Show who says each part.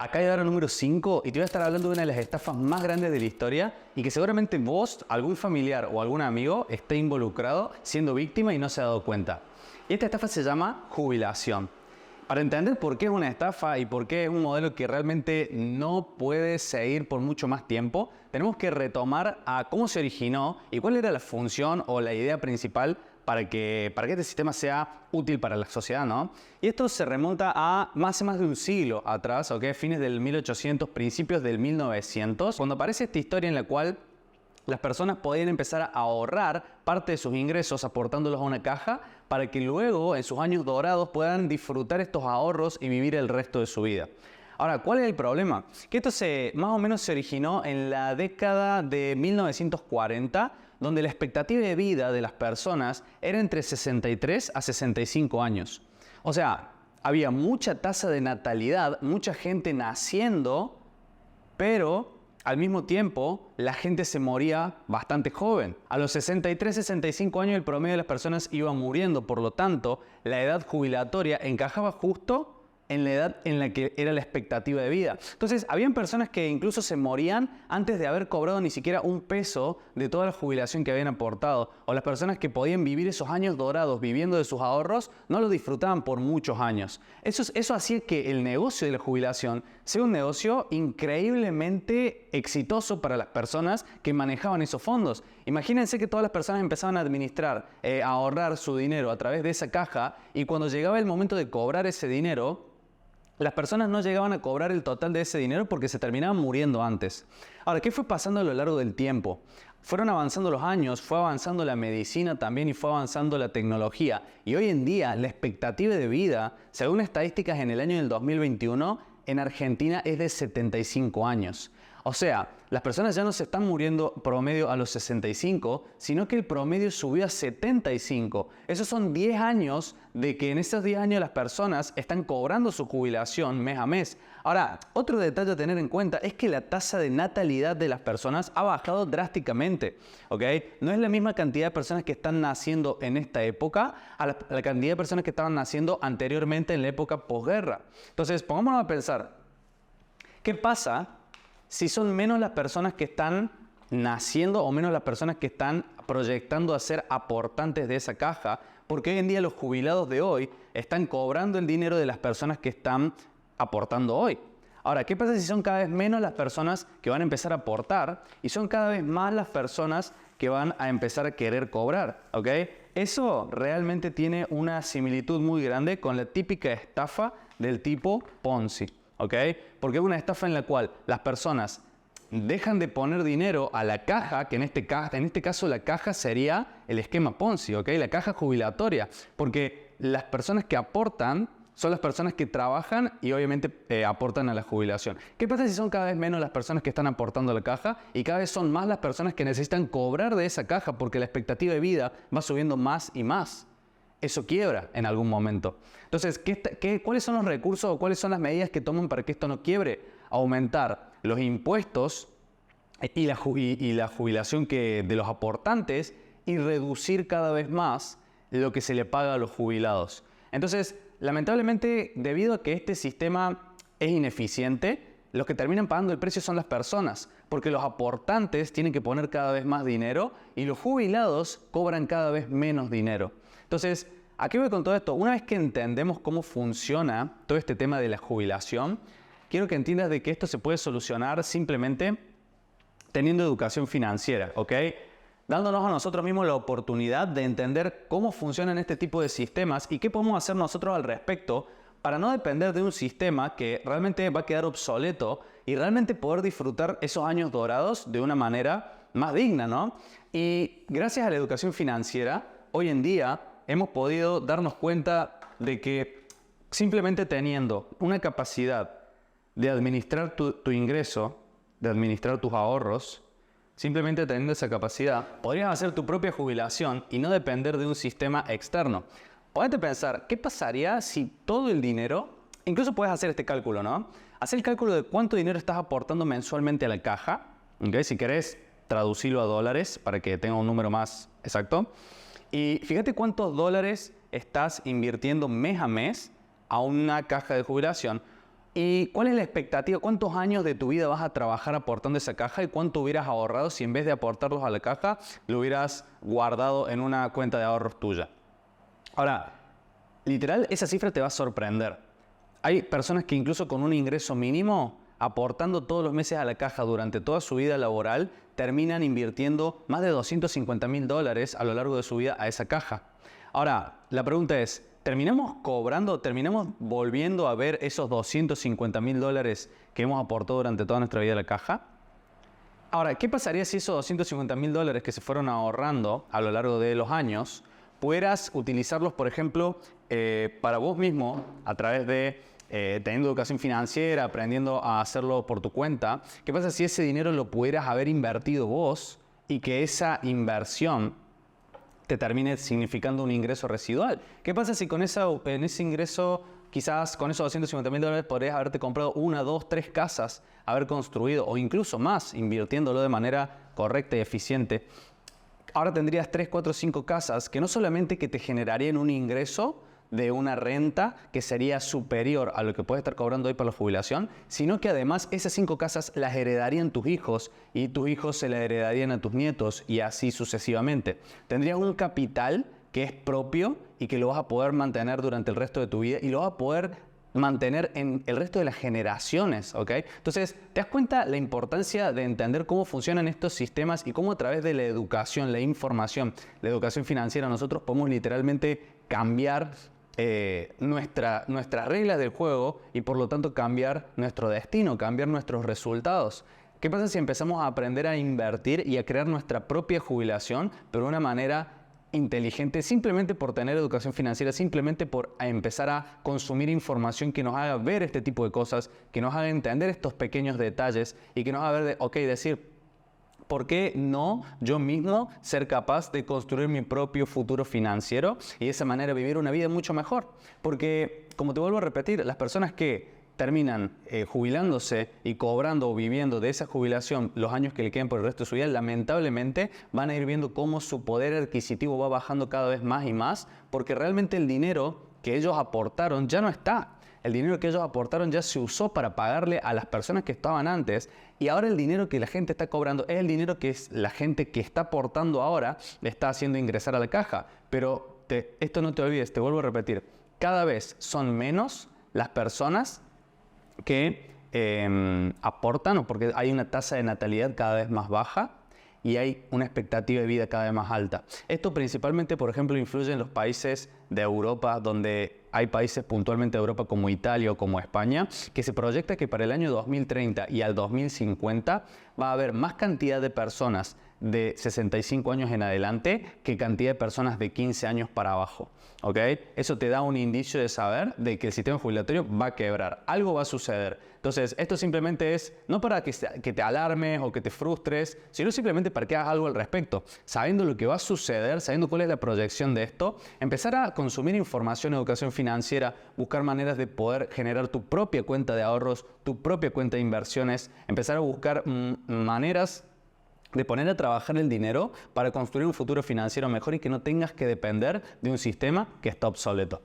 Speaker 1: Acá hay ahora número 5 y te voy a estar hablando de una de las estafas más grandes de la historia y que seguramente vos, algún familiar o algún amigo esté involucrado siendo víctima y no se ha dado cuenta. Y esta estafa se llama jubilación. Para entender por qué es una estafa y por qué es un modelo que realmente no puede seguir por mucho más tiempo, tenemos que retomar a cómo se originó y cuál era la función o la idea principal para que este sistema sea útil para la sociedad, ¿no? Y esto se remonta a hace más de un siglo atrás, ¿ok? Fines del 1800, principios del 1900, cuando aparece esta historia en la cual las personas podían empezar a ahorrar parte de sus ingresos aportándolos a una caja para que luego, en sus años dorados, puedan disfrutar estos ahorros y vivir el resto de su vida. Ahora, ¿cuál es el problema? Que esto más o menos se originó en la década de 1940, donde la expectativa de vida de las personas era entre 63 a 65 años. O sea, había mucha tasa de natalidad, mucha gente naciendo, pero al mismo tiempo la gente se moría bastante joven. A los 63, 65 años el promedio de las personas iba muriendo, por lo tanto, la edad jubilatoria encajaba justo en la edad en la que era la expectativa de vida. Entonces, habían personas que incluso se morían antes de haber cobrado ni siquiera un peso de toda la jubilación que habían aportado. O las personas que podían vivir esos años dorados viviendo de sus ahorros, no lo disfrutaban por muchos años. Eso hacía que el negocio de la jubilación sea un negocio increíblemente exitoso para las personas que manejaban esos fondos. Imagínense que todas las personas empezaban a administrar, a ahorrar su dinero a través de esa caja, y cuando llegaba el momento de cobrar ese dinero, las personas no llegaban a cobrar el total de ese dinero porque se terminaban muriendo antes. Ahora, ¿qué fue pasando a lo largo del tiempo? Fueron avanzando los años, fue avanzando la medicina también y fue avanzando la tecnología. Y hoy en día la expectativa de vida, según estadísticas en el año del 2021, en Argentina es de 75 años. O sea, las personas ya no se están muriendo promedio a los 65, sino que el promedio subió a 75. Esos son 10 años de que en esos 10 años las personas están cobrando su jubilación mes a mes. Ahora, otro detalle a tener en cuenta es que la tasa de natalidad de las personas ha bajado drásticamente, ¿ok? No es la misma cantidad de personas que están naciendo en esta época a la cantidad de personas que estaban naciendo anteriormente en la época posguerra. Entonces, pongámonos a pensar, ¿qué pasa si son menos las personas que están naciendo o menos las personas que están proyectando a ser aportantes de esa caja? Porque hoy en día los jubilados de hoy están cobrando el dinero de las personas que están aportando hoy. Ahora, ¿qué pasa si son cada vez menos las personas que van a empezar a aportar y son cada vez más las personas que van a empezar a querer cobrar? ¿Ok? Eso realmente tiene una similitud muy grande con la típica estafa del tipo Ponzi. ¿Ok? Porque es una estafa en la cual las personas dejan de poner dinero a la caja, que en este caso la caja sería el esquema Ponzi, ¿ok? La caja jubilatoria. Porque las personas que aportan son las personas que trabajan y obviamente aportan a la jubilación. ¿Qué pasa si son cada vez menos las personas que están aportando a la caja y cada vez son más las personas que necesitan cobrar de esa caja porque la expectativa de vida va subiendo más y más? Eso quiebra en algún momento. Entonces, ¿cuáles son los recursos o cuáles son las medidas que toman para que esto no quiebre? Aumentar los impuestos y la jubilación de los aportantes y reducir cada vez más lo que se le paga a los jubilados. Entonces, lamentablemente, debido a que este sistema es ineficiente, los que terminan pagando el precio son las personas, porque los aportantes tienen que poner cada vez más dinero y los jubilados cobran cada vez menos dinero. Entonces, ¿a qué voy con todo esto? Una vez que entendemos cómo funciona todo este tema de la jubilación, quiero que entiendas de que esto se puede solucionar simplemente teniendo educación financiera, ¿ok? Dándonos a nosotros mismos la oportunidad de entender cómo funcionan este tipo de sistemas y qué podemos hacer nosotros al respecto para no depender de un sistema que realmente va a quedar obsoleto y realmente poder disfrutar esos años dorados de una manera más digna, ¿no? Y gracias a la educación financiera, hoy en día hemos podido darnos cuenta de que simplemente teniendo una capacidad de administrar tu ingreso, de administrar tus ahorros, simplemente teniendo esa capacidad, podrías hacer tu propia jubilación y no depender de un sistema externo. Ponete a pensar, ¿qué pasaría si todo el dinero, incluso puedes hacer este cálculo, ¿no? Hacer el cálculo de cuánto dinero estás aportando mensualmente a la caja, ¿okay? Si querés traducirlo a dólares para que tenga un número más exacto. Y fíjate cuántos dólares estás invirtiendo mes a mes a una caja de jubilación. ¿Y cuál es la expectativa? ¿Cuántos años de tu vida vas a trabajar aportando esa caja y cuánto hubieras ahorrado si en vez de aportarlos a la caja, lo hubieras guardado en una cuenta de ahorros tuya? Ahora, literal, esa cifra te va a sorprender. Hay personas que incluso con un ingreso mínimo, aportando todos los meses a la caja durante toda su vida laboral, terminan invirtiendo más de $250.000 a lo largo de su vida a esa caja. Ahora, la pregunta es, ¿terminamos cobrando, terminamos volviendo a ver esos $250.000 que hemos aportado durante toda nuestra vida a la caja? Ahora, ¿qué pasaría si esos $250.000 que se fueron ahorrando a lo largo de los años, pudieras utilizarlos, por ejemplo, para vos mismo, a través de teniendo educación financiera, aprendiendo a hacerlo por tu cuenta? ¿Qué pasa si ese dinero lo pudieras haber invertido vos y que esa inversión te termine significando un ingreso residual? ¿Qué pasa si en ese ingreso, quizás con esos $250.000 podrías haberte comprado 1, 2, 3 casas, haber construido, o incluso más, invirtiéndolo de manera correcta y eficiente? Ahora tendrías 3, 4, 5 casas que no solamente que te generarían un ingreso de una renta que sería superior a lo que puedes estar cobrando hoy para la jubilación, sino que además esas 5 casas las heredarían tus hijos y tus hijos se las heredarían a tus nietos y así sucesivamente. Tendrías un capital que es propio y que lo vas a poder mantener durante el resto de tu vida y lo vas a poder mantener en el resto de las generaciones, ¿ok? Entonces, ¿te das cuenta la importancia de entender cómo funcionan estos sistemas y cómo a través de la educación, la información, la educación financiera, nosotros podemos literalmente cambiar nuestras reglas del juego y por lo tanto cambiar nuestro destino, cambiar nuestros resultados? ¿Qué pasa si empezamos a aprender a invertir y a crear nuestra propia jubilación, pero de una manera inteligente, simplemente por tener educación financiera, simplemente por empezar a consumir información que nos haga ver este tipo de cosas, que nos haga entender estos pequeños detalles y que nos haga ver, decir, ¿por qué no yo mismo ser capaz de construir mi propio futuro financiero y de esa manera vivir una vida mucho mejor? Porque, como te vuelvo a repetir, las personas que terminan jubilándose y cobrando o viviendo de esa jubilación los años que le queden por el resto de su vida, lamentablemente van a ir viendo cómo su poder adquisitivo va bajando cada vez más y más, porque realmente el dinero que ellos aportaron ya no está. El dinero que ellos aportaron ya se usó para pagarle a las personas que estaban antes y ahora el dinero que la gente está cobrando es el dinero que la gente que está aportando ahora le está haciendo ingresar a la caja. Pero esto no te olvides, te vuelvo a repetir, cada vez son menos las personas que aportan, o porque hay una tasa de natalidad cada vez más baja y hay una expectativa de vida cada vez más alta. Esto principalmente, por ejemplo, influye en los países de Europa, donde hay países puntualmente de Europa como Italia o como España, que se proyecta que para el año 2030 y al 2050 va a haber más cantidad de personas de 65 años en adelante que cantidad de personas de 15 años para abajo. ¿Ok? Eso te da un indicio de saber de que el sistema jubilatorio va a quebrar, algo va a suceder. Entonces, esto simplemente es no para que te alarmes o que te frustres, sino simplemente para que hagas algo al respecto. Sabiendo lo que va a suceder, sabiendo cuál es la proyección de esto, empezar a consumir información, educación financiera, buscar maneras de poder generar tu propia cuenta de ahorros, tu propia cuenta de inversiones, empezar a buscar maneras de poner a trabajar el dinero para construir un futuro financiero mejor y que no tengas que depender de un sistema que está obsoleto.